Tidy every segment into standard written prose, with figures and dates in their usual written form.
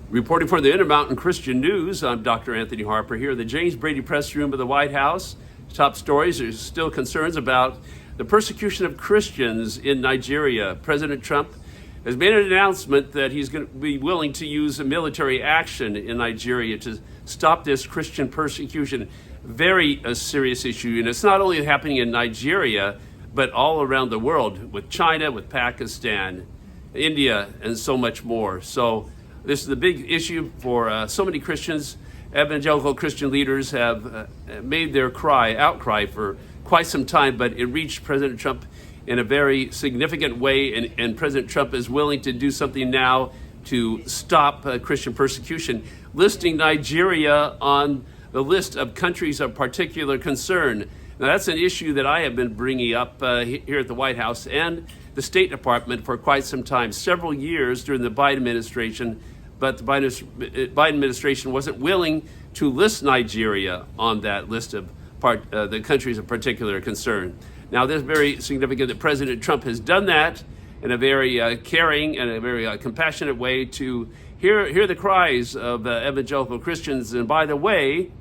Reporting for the Intermountain Christian News, I'm Dr. Anthony Harper here in the James Brady Press Room of the White House. Top stories, there's still concerns about the persecution of Christians in Nigeria. President Trump has made an announcement that he's going to be willing to use military action in Nigeria to stop this Christian persecution. Very serious issue, and it's not only happening in Nigeria, but all around the world, with China, with Pakistan, India, and so much more. So this is the big issue for so many Christians. Evangelical Christian leaders have made their outcry for quite some time, but it reached President Trump in a very significant way, and President Trump is willing to do something now to stop Christian persecution, listing Nigeria on the list of countries of particular concern. Now, that's an issue that I have been bringing up here at the White House and the State Department for quite some time, several years during the Biden administration, but the Biden administration wasn't willing to list Nigeria on that list of the countries of particular concern. Now, this is very significant that President Trump has done that in a very caring and a very compassionate way to hear the cries of evangelical Christians. And by the way,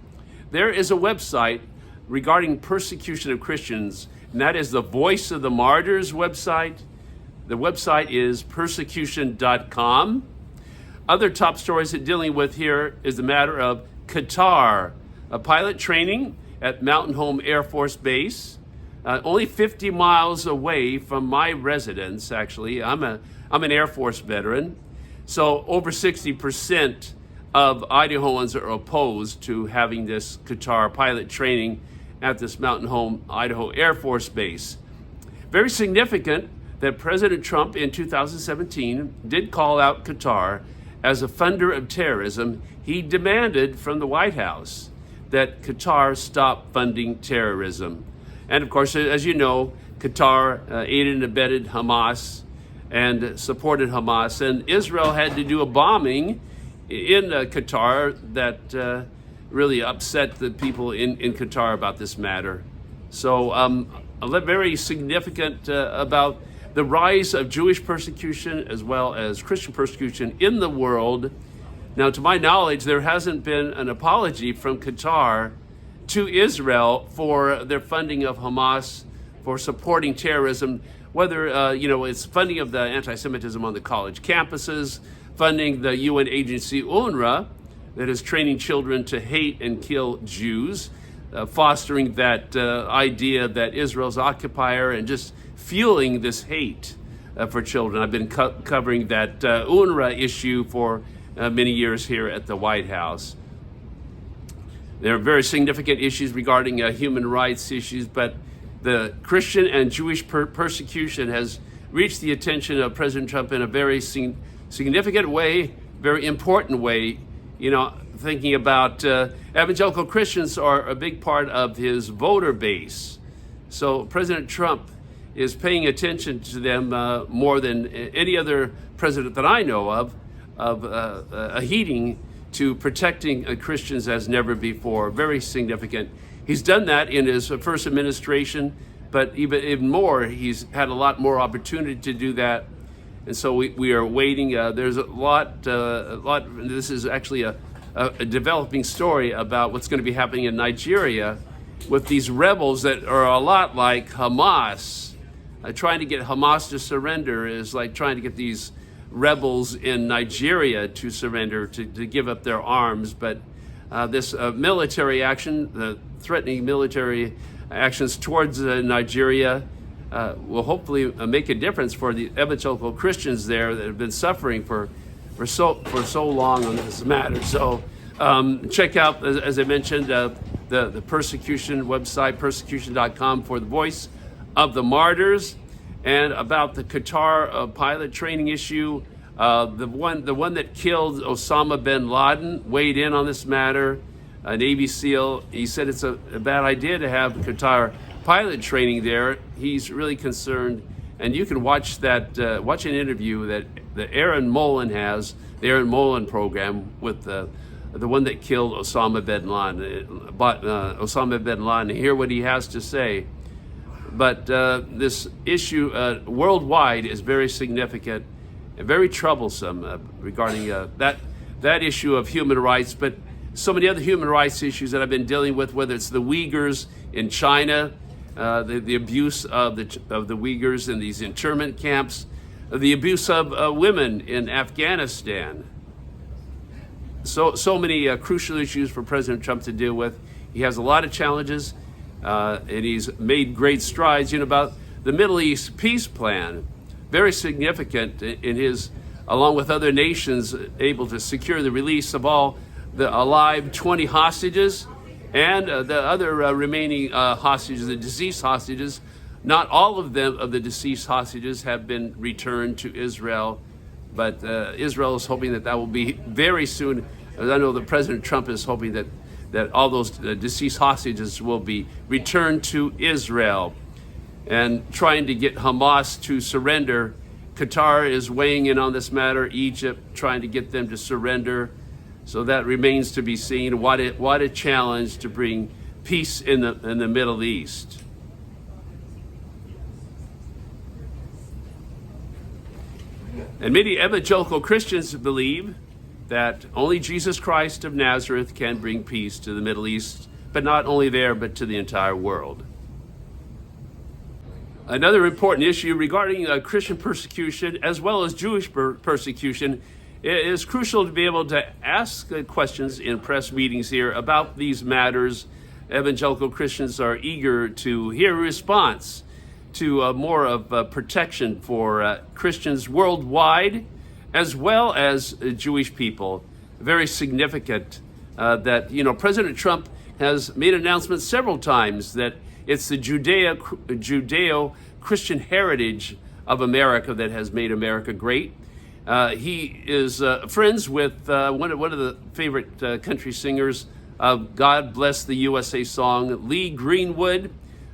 there is a website regarding persecution of Christians, and that is the Voice of the Martyrs website. The website is persecution.com. Other top stories that dealing with here is the matter of Qatar, a pilot training at Mountain Home Air Force Base, only 50 miles away from my residence. Actually, I'm an Air Force veteran, so over 60% of Idahoans are opposed to having this Qatar pilot training at this Mountain Home, Idaho Air Force Base. Very significant that President Trump in 2017 did call out Qatar as a funder of terrorism. He demanded from the White House that Qatar stop funding terrorism. And of course, as you know, Qatar aided and abetted Hamas and supported Hamas. And Israel had to do a bombing in Qatar that really upset the people in Qatar about this matter. So very significant about the rise of Jewish persecution as well as Christian persecution in the world. Now, to my knowledge, there hasn't been an apology from Qatar to Israel for their funding of Hamas, for supporting terrorism, whether it's funding of the anti-Semitism on the college campuses, funding the UN agency UNRWA that is training children to hate and kill Jews, fostering that idea that Israel's occupier and just fueling this hate for children. I've been covering that UNRWA issue for many years here at the White House. There are very significant issues regarding human rights issues, but the Christian and Jewish persecution has reached the attention of President Trump in a very significant way, very important way. You know, thinking about evangelical Christians are a big part of his voter base. So President Trump is paying attention to them more than any other president that I know of heeding to protecting Christians as never before. Very significant. He's done that in his first administration, but even more, he's had a lot more opportunity to do that. And so we are waiting. There's a lot. This is actually a developing story about what's going to be happening in Nigeria with these rebels that are a lot like Hamas. Trying to get Hamas to surrender is like trying to get these rebels in Nigeria to surrender, to give up their arms. But this military action, the threatening military actions towards Nigeria, will hopefully make a difference for the evangelical Christians there that have been suffering for so long on this matter. So check out, as I mentioned, the persecution website, persecution.com, for the Voice of the Martyrs. And about the Qatar pilot training issue, the one that killed Osama bin Laden weighed in on this matter. A Navy SEAL, he said it's a bad idea to have Qatar pilot training there. He's really concerned, and you can watch watch an interview that Aaron Mullen has, the Aaron Mullen program, with the one that killed Osama bin Laden, and hear what he has to say. But this issue worldwide is very significant and very troublesome regarding that that issue of human rights, but so many other human rights issues that I've been dealing with, whether it's the Uyghurs in China, the abuse of the Uyghurs in these internment camps, the abuse of women in Afghanistan. So many crucial issues for President Trump to deal with. He has a lot of challenges, and he's made great strides. About the Middle East peace plan, very significant in his, along with other nations, able to secure the release of all the alive 20 hostages and the other remaining hostages, the deceased hostages. Not all of them, of the deceased hostages, have been returned to Israel, but Israel is hoping that will be very soon. I know that President Trump is hoping that all those deceased hostages will be returned to Israel, and trying to get Hamas to surrender. Qatar is weighing in on this matter, Egypt trying to get them to surrender. So that remains to be seen. What a challenge to bring peace in the Middle East. And many evangelical Christians believe that only Jesus Christ of Nazareth can bring peace to the Middle East, but not only there, but to the entire world. Another important issue regarding Christian persecution as well as Jewish persecution, it is crucial to be able to ask questions in press meetings here about these matters. Evangelical Christians are eager to hear a response to more of protection for Christians worldwide, as well as Jewish people. Very significant that, President Trump has made announcements several times that it's the Judeo-Christian heritage of America that has made America great. He is friends with one of the favorite country singers of God Bless the USA song, Lee Greenwood.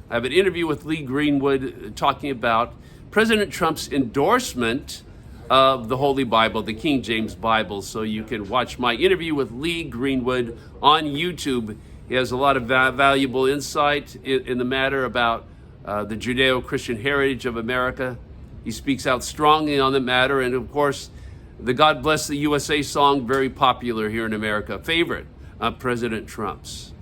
I have an interview with Lee Greenwood talking about President Trump's endorsement of the Holy Bible, the King James Bible. So you can watch my interview with Lee Greenwood on YouTube. He has a lot of valuable insight in the matter about the Judeo-Christian heritage of America. He speaks out strongly on the matter. And of course, the God Bless the USA song, very popular here in America, favorite of President Trump's.